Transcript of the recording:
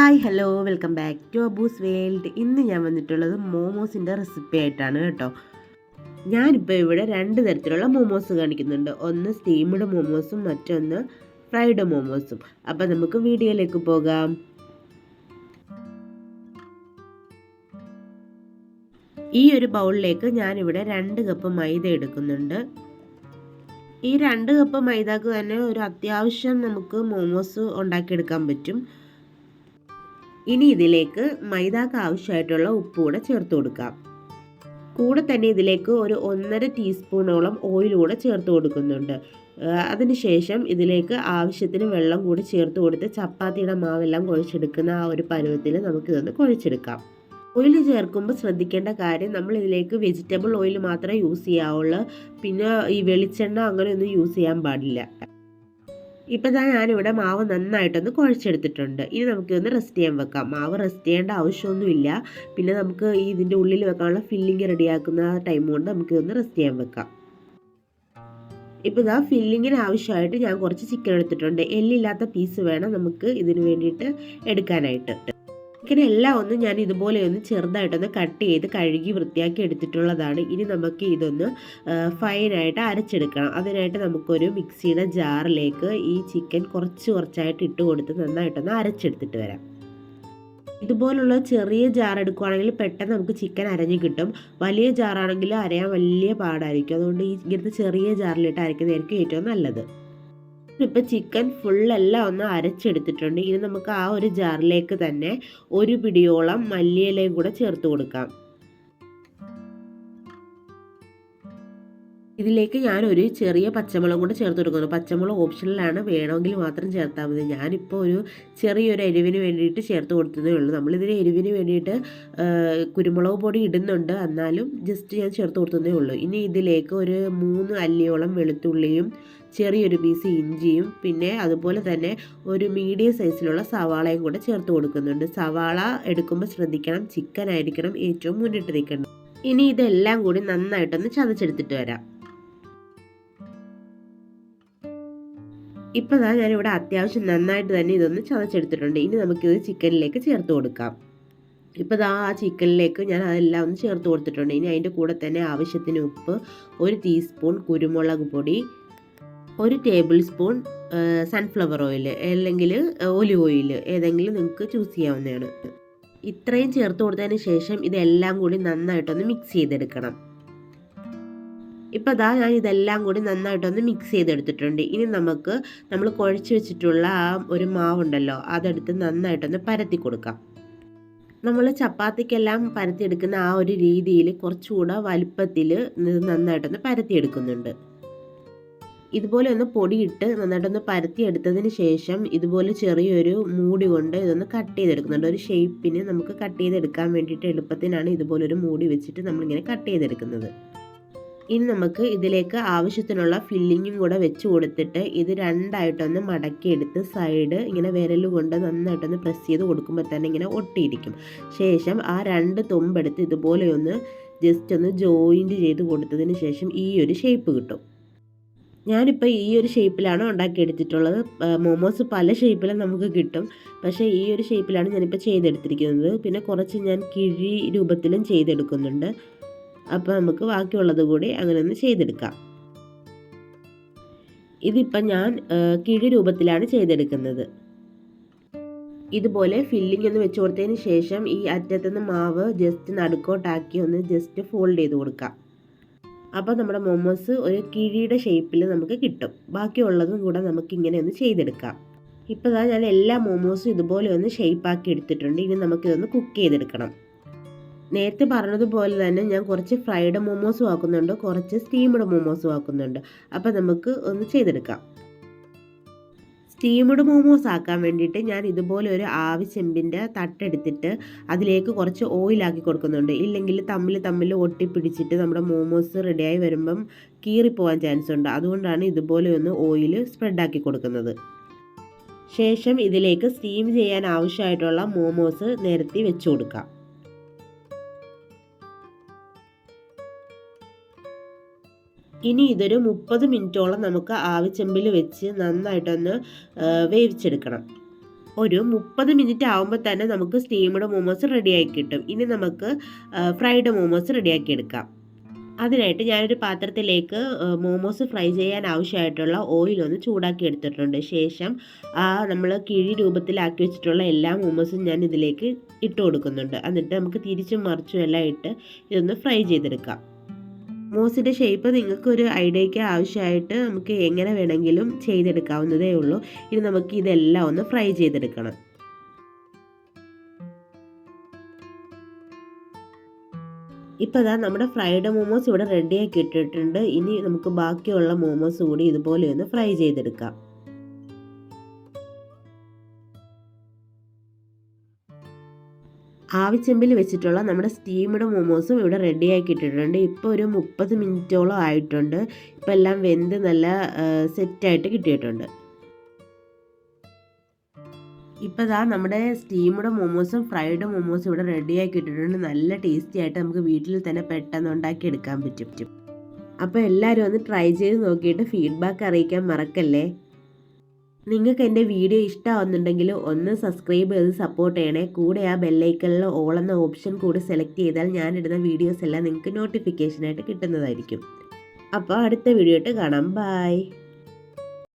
Hi hello welcome back to Abu's world. ഇന്ന് ഞാൻ വന്നിട്ടുള്ളത് മോമോസിൻ്റെ റെസിപ്പി ആയിട്ടാണ് കേട്ടോ. ഞാനിപ്പോൾ ഇവിടെ രണ്ട് തരത്തിലുള്ള മോമോസ് കാണിക്കുന്നുണ്ട്. ഒന്ന് സ്റ്റീംഡ് മോമോസും മറ്റൊന്ന് ഫ്രൈഡ് മോമോസും. അപ്പം നമുക്ക് വീഡിയോയിലേക്ക് പോകാം. ഈ ഒരു ബൗളിലേക്ക് ഞാനിവിടെ 2 കപ്പ് മൈദ എടുക്കുന്നുണ്ട്. ഈ 2 കപ്പ് മൈദക്ക് തന്നെ ഒരു അത്യാവശ്യം നമുക്ക് മോമോസ് ഉണ്ടാക്കിയെടുക്കാൻ പറ്റും. ഇനി ഇതിലേക്ക് മൈദക്ക് ആവശ്യമായിട്ടുള്ള ഉപ്പ് കൂടെ ചേർത്ത് കൊടുക്കാം. കൂടെ തന്നെ ഇതിലേക്ക് ഒരു 1.5 ടീസ്പൂണോളം ഓയിൽ കൂടെ ചേർത്ത് കൊടുക്കുന്നുണ്ട്. അതിനുശേഷം ഇതിലേക്ക് ആവശ്യത്തിന് വെള്ളം കൂടി ചേർത്ത് കൊടുത്ത് ചപ്പാത്തിയുടെ മാവെല്ലാം കുഴച്ചെടുക്കുന്ന ആ ഒരു പരുവത്തിൽ നമുക്കിതൊന്ന് കുഴച്ചെടുക്കാം. ഓയിൽ ചേർക്കുമ്പോൾ ശ്രദ്ധിക്കേണ്ട കാര്യം, നമ്മൾ ഇതിലേക്ക് വെജിറ്റബിൾ ഓയിൽ മാത്രമേ യൂസ് ചെയ്യാവുള്ളൂ. പിന്നെ ഈ വെളിച്ചെണ്ണ അങ്ങനെയൊന്നും യൂസ് ചെയ്യാൻ പാടില്ല. ഇപ്പം ഞാനിവിടെ മാവ് നന്നായിട്ടൊന്ന് കുഴച്ചെടുത്തിട്ടുണ്ട്. ഇനി നമുക്കിതൊന്ന് റെസ്റ്റ് ചെയ്യാൻ വെക്കാം. മാവ് റെസ്റ്റ് ചെയ്യേണ്ട ആവശ്യമൊന്നുമില്ല. പിന്നെ നമുക്ക് ഇതിൻ്റെ ഉള്ളിൽ വെക്കാനുള്ള ഫില്ലിങ് റെഡിയാക്കുന്ന ടൈം കൊണ്ട് നമുക്കിതൊന്ന് റെസ്റ്റ് ചെയ്യാൻ വെക്കാം. ഇപ്പോൾ ഫില്ലിങ്ങിന് ആവശ്യമായിട്ട് ഞാൻ കുറച്ച് ചിക്കൻ എടുത്തിട്ടുണ്ട്. എല്ലില്ലാത്ത പീസ് വേണം നമുക്ക് ഇതിന് വേണ്ടിയിട്ട് എടുക്കാനായിട്ട്. ചിക്കൻ എല്ലാം ഒന്ന് ഞാൻ ഇതുപോലെ ഒന്ന് ചെറുതായിട്ടൊന്ന് കട്ട് ചെയ്ത് കഴുകി വൃത്തിയാക്കി എടുത്തിട്ടുള്ളതാണ്. ഇനി നമുക്ക് ഇതൊന്ന് ഫൈനായിട്ട് അരച്ചെടുക്കണം. അതിനായിട്ട് നമുക്കൊരു മിക്സിയുടെ ജാറിലേക്ക് ഈ ചിക്കൻ കുറച്ചായിട്ട് ഇട്ട് കൊടുത്ത് നന്നായിട്ടൊന്ന് അരച്ചെടുത്തിട്ട് വരാം. ഇതുപോലുള്ള ചെറിയ ജാർ എടുക്കുകയാണെങ്കിൽ പെട്ടെന്ന് നമുക്ക് ചിക്കൻ അരഞ്ഞ് കിട്ടും. വലിയ ജാറാണെങ്കിൽ അരയാൻ വലിയ പാടായിരിക്കും. അതുകൊണ്ട് ഇങ്ങനത്തെ ചെറിയ ജാറിലിട്ട് അരയ്ക്കുന്നതായിരിക്കും ഏറ്റവും നല്ലത്. ഇപ്പോൾ ചിക്കൻ ഫുള്ളെല്ലാം ഒന്ന് അരച്ചെടുത്തിട്ടുണ്ട്. ഇനി നമുക്ക് ആ ഒരു ജാറിലേക്ക് തന്നെ ഒരു പിടിയോളം മല്ലിയിലയും കൂടെ ചേർത്ത് കൊടുക്കാം. ഇതിലേക്ക് ഞാനൊരു ചെറിയ പച്ചമുളക് കൂടെ ചേർത്ത് കൊടുക്കുന്നു. പച്ചമുളക് ഓപ്ഷണലാണ്, വേണമെങ്കിൽ മാത്രം ചേർത്താൽ മതി. ഞാനിപ്പോൾ ഒരു ചെറിയൊരു എരിവിന് വേണ്ടിയിട്ട് ചേർത്ത് കൊടുത്തതേ ഉള്ളൂ. നമ്മളിതിന് എരിവിന് വേണ്ടിയിട്ട് കുരുമുളക് പൊടി ഇടുന്നുണ്ട്, എന്നാലും ജസ്റ്റ് ഞാൻ ചേർത്ത് കൊടുത്തതേ ഉള്ളൂ. ഇനി ഇതിലേക്ക് ഒരു 3 അല്ലിയോളം വെളുത്തുള്ളിയും ചെറിയൊരു പീസ് ഇഞ്ചിയും പിന്നെ അതുപോലെ തന്നെ ഒരു മീഡിയം സൈസിലുള്ള സവാളയും കൂടെ ചേർത്ത് കൊടുക്കുന്നുണ്ട്. സവാള എടുക്കുമ്പോൾ ശ്രദ്ധിക്കണം, ചിക്കൻ ആയിരിക്കണം ഏറ്റവും മുന്നിട്ട് നിൽക്കേണ്ടത്. ഇനി ഇതെല്ലാം കൂടി നന്നായിട്ടൊന്ന് ചതച്ചെടുത്തിട്ട് വരാം. ഇപ്പോൾ ഞാനിവിടെ അത്യാവശ്യം നന്നായിട്ട് തന്നെ ഇതൊന്ന് ചതച്ചെടുത്തിട്ടുണ്ട്. ഇനി നമുക്കിത് ചിക്കനിലേക്ക് ചേർത്ത് കൊടുക്കാം. ഇപ്പോൾ ആ ചിക്കനിലേക്ക് ഞാൻ അതെല്ലാം ഒന്ന് ചേർത്ത് കൊടുത്തിട്ടുണ്ട്. ഇനി അതിൻ്റെ കൂടെ തന്നെ ആവശ്യത്തിന് ഉപ്പ്, 1 ടീസ്പൂൺ കുരുമുളക് പൊടി, 1 ടേബിൾ സ്പൂൺ സൺഫ്ലവർ ഓയിൽ അല്ലെങ്കിൽ ഒലിവ് ഓയിൽ, ഏതെങ്കിലും നിങ്ങൾക്ക് ചൂസ് ചെയ്യാവുന്നതാണ്. ഇത്രയും ചേർത്ത് കൊടുത്തതിന് ശേഷം ഇതെല്ലാം കൂടി നന്നായിട്ടൊന്ന് മിക്സ് ചെയ്തെടുക്കണം. ഇപ്പോൾ ഞാൻ ഇതെല്ലാം കൂടി നന്നായിട്ടൊന്ന് മിക്സ് ചെയ്തെടുത്തിട്ടുണ്ട്. ഇനി നമ്മൾ കുഴച്ച് വെച്ചിട്ടുള്ള ആ ഒരു മാവുണ്ടല്ലോ, അതെടുത്ത് നന്നായിട്ടൊന്ന് പരത്തി കൊടുക്കാം. നമ്മൾ ചപ്പാത്തിക്കെല്ലാം പരത്തിയെടുക്കുന്ന ആ ഒരു രീതിയിൽ കുറച്ചുകൂടെ വലുപ്പത്തിൽ നന്നായിട്ടൊന്ന് പരത്തിയെടുക്കുന്നുണ്ട്. ഇതുപോലെ ഒന്ന് പൊടിയിട്ട് നന്നായിട്ടൊന്ന് പരത്തിയെടുത്തതിന് ശേഷം ഇതുപോലെ ചെറിയൊരു മൂടി കൊണ്ട് ഇതൊന്ന് കട്ട് ചെയ്തെടുക്കുന്നുണ്ട്. ഒരു ഷേപ്പിന് നമുക്ക് കട്ട് ചെയ്തെടുക്കാൻ വേണ്ടിയിട്ട് എളുപ്പത്തിനാണ് ഇതുപോലൊരു മൂടി വെച്ചിട്ട് നമ്മളിങ്ങനെ കട്ട് ചെയ്തെടുക്കുന്നത്. ഇനി നമുക്ക് ഇതിലേക്ക് ആവശ്യത്തിനുള്ള ഫില്ലിങ്ങും കൂടെ വെച്ച് കൊടുത്തിട്ട് ഇത് രണ്ടായിട്ടൊന്ന് മടക്കിയെടുത്ത് സൈഡ് ഇങ്ങനെ വിരൽ കൊണ്ട് നന്നായിട്ടൊന്ന് പ്രസ് ചെയ്ത് കൊടുക്കുമ്പോൾ തന്നെ ഇങ്ങനെ ഒട്ടിയിരിക്കും. ശേഷം ആ 2 തുമ്പെടുത്ത് ഇതുപോലെ ഒന്ന് ജസ്റ്റ് ഒന്ന് ജോയിൻറ്റ് ചെയ്ത് കൊടുത്തതിന് ശേഷം ഈ ഒരു ഷേപ്പ് കിട്ടും. ഞാനിപ്പോൾ ഈ ഒരു ഷേപ്പിലാണ് ഉണ്ടാക്കിയെടുത്തിട്ടുള്ളത്. മോമോസ് പല ഷേപ്പിലും നമുക്ക് കിട്ടും, പക്ഷേ ഈ ഒരു ഷേപ്പിലാണ് ഞാനിപ്പോൾ ചെയ്തെടുത്തിരിക്കുന്നത്. പിന്നെ കുറച്ച് ഞാൻ കിഴി രൂപത്തിലും ചെയ്തെടുക്കുന്നുണ്ട്. അപ്പോൾ നമുക്ക് ബാക്കിയുള്ളത് കൂടി അങ്ങനെ ഒന്ന് ചെയ്തെടുക്കാം. ഇതിപ്പോൾ ഞാൻ കിഴി രൂപത്തിലാണ് ചെയ്തെടുക്കുന്നത്. ഇതുപോലെ ഫില്ലിംഗ് ഒന്ന് വെച്ച് കൊടുത്തതിന് ശേഷം ഈ അറ്റത്തുനിന്ന് മാവ് ജസ്റ്റ് നടുക്കോട്ടാക്കി ഒന്ന് ജസ്റ്റ് ഫോൾഡ് ചെയ്ത് കൊടുക്കാം. അപ്പോൾ നമ്മുടെ മോമോസ് ഒരു കിഴിയുടെ ഷേപ്പിൽ നമുക്ക് കിട്ടും. ബാക്കിയുള്ളതും കൂടെ നമുക്കിങ്ങനെ ഒന്ന് ചെയ്തെടുക്കാം. ഇപ്പോൾ ഞാൻ എല്ലാ മോമോസും ഇതുപോലെ ഒന്ന് ഷേപ്പാക്കി എടുത്തിട്ടുണ്ട്. ഇനി നമുക്കിതൊന്ന് കുക്ക് ചെയ്തെടുക്കണം. നേരത്തെ പറഞ്ഞതുപോലെ തന്നെ ഞാൻ കുറച്ച് ഫ്രൈഡ് മോമോസും ആക്കുന്നുണ്ട്, കുറച്ച് സ്റ്റീംഡ് മോമോസും ആക്കുന്നുണ്ട്. അപ്പോൾ നമുക്ക് ഒന്ന് ചെയ്തെടുക്കാം. സ്റ്റീംഡ് മോമോസ് ആക്കാൻ വേണ്ടിയിട്ട് ഞാൻ ഇതുപോലെ ഒരു ആവി ചെമ്പിൻ്റെ തട്ടെടുത്തിട്ട് അതിലേക്ക് കുറച്ച് ഓയിലാക്കി കൊടുക്കുന്നുണ്ട്. ഇല്ലെങ്കിൽ തമ്മിൽ ഒട്ടിപ്പിടിച്ചിട്ട് നമ്മുടെ മോമോസ് റെഡിയായി വരുമ്പം കീറിപ്പോവാൻ ചാൻസ് ഉണ്ട്. അതുകൊണ്ടാണ് ഇതുപോലെ ഒന്ന് ഓയിൽ സ്പ്രെഡാക്കി കൊടുക്കുന്നത്. ശേഷം ഇതിലേക്ക് സ്റ്റീം ചെയ്യാൻ ആവശ്യമായിട്ടുള്ള മോമോസ് നിരത്തി വെച്ച് കൊടുക്കാം. ഇനി ഇതൊരു 30 മിനിറ്റോളം നമുക്ക് ആവിച്ചെമ്പിൽ വെച്ച് നന്നായിട്ടൊന്ന് വേവിച്ചെടുക്കണം. ഒരു 30 മിനിറ്റ് ആകുമ്പോൾ തന്നെ നമുക്ക് സ്റ്റീംഡ് മോമോസ് റെഡിയാക്കി കിട്ടും. ഇനി നമുക്ക് ഫ്രൈഡ് മോമോസ് റെഡിയാക്കി എടുക്കാം. അതിനായിട്ട് ഞാനൊരു പാത്രത്തിലേക്ക് മോമോസ് ഫ്രൈ ചെയ്യാൻ ആവശ്യമായിട്ടുള്ള ഓയിലൊന്ന് ചൂടാക്കി എടുത്തിട്ടുണ്ട്. ശേഷം നമ്മൾ കിഴി രൂപത്തിലാക്കി വെച്ചിട്ടുള്ള എല്ലാ മോമോസും ഞാൻ ഇതിലേക്ക് ഇട്ട് കൊടുക്കുന്നുണ്ട്. എന്നിട്ട് നമുക്ക് തിരിച്ചും മറിച്ചും എല്ലാം ഇട്ട് ഇതൊന്ന് ഫ്രൈ ചെയ്തെടുക്കാം. മോമോസിൻ്റെ ഷേപ്പ് നിങ്ങൾക്കൊരു ഐഡിയയ്ക്ക് ആവശ്യമായിട്ട് നമുക്ക് എങ്ങനെ വേണമെങ്കിലും ചെയ്തെടുക്കാവുന്നതേ ഉള്ളൂ. ഇനി നമുക്ക് ഇതെല്ലാം ഒന്ന് ഫ്രൈ ചെയ്തെടുക്കണം. ഇപ്പോൾ ഇതാ നമ്മുടെ ഫ്രൈഡ് മോമോസ് ഇവിടെ റെഡിയാക്കി ഇട്ടിട്ടുണ്ട്. ഇനി നമുക്ക് ബാക്കിയുള്ള മോമോസ് കൂടി ഇതുപോലെ ഒന്ന് ഫ്രൈ ചെയ്തെടുക്കാം. ആവിച്ചെമ്പിൽ വെച്ചിട്ടുള്ള നമ്മുടെ സ്റ്റീംഡ് മോമോസും ഇവിടെ റെഡിയാക്കി ഇട്ടിട്ടുണ്ട്. ഇപ്പോൾ ഒരു 30 മിനിറ്റോളം ആയിട്ടുണ്ട്. ഇപ്പോൾ എല്ലാം വെന്ത് നല്ല സെറ്റായിട്ട് കിട്ടിയിട്ടുണ്ട്. ഇപ്പോൾ ഇതാ നമ്മുടെ സ്റ്റീംഡ് മോമോസും ഫ്രൈഡ് മോമോസും ഇവിടെ റെഡിയാക്കി ഇട്ടിട്ടുണ്ട്. നല്ല ടേസ്റ്റി ആയിട്ട് നമുക്ക് വീട്ടിൽ തന്നെ പെട്ടെന്ന് ഉണ്ടാക്കിയെടുക്കാൻ പറ്റും. അപ്പോൾ എല്ലാവരും ഒന്ന് ട്രൈ ചെയ്ത് നോക്കിയിട്ട് ഫീഡ്ബാക്ക് അറിയിക്കാൻ മറക്കല്ലേ. നിങ്ങൾക്ക് എൻ്റെ വീഡിയോ ഇഷ്ടമാവുന്നുണ്ടെങ്കിൽ ഒന്ന് സബ്സ്ക്രൈബ് ചെയ്ത് സപ്പോർട്ട് ചെയ്യണേ. കൂടെ ആ ബെല്ലൈക്കണിൽ ഓൾ എന്ന ഓപ്ഷൻ കൂടി സെലക്ട് ചെയ്താൽ ഞാനിടുന്ന വീഡിയോസ് എല്ലാം നിങ്ങൾക്ക് നോട്ടിഫിക്കേഷനായിട്ട് കിട്ടുന്നതായിരിക്കും. അപ്പോൾ അടുത്ത വീഡിയോ ആയിട്ട് കാണാം. ബൈ.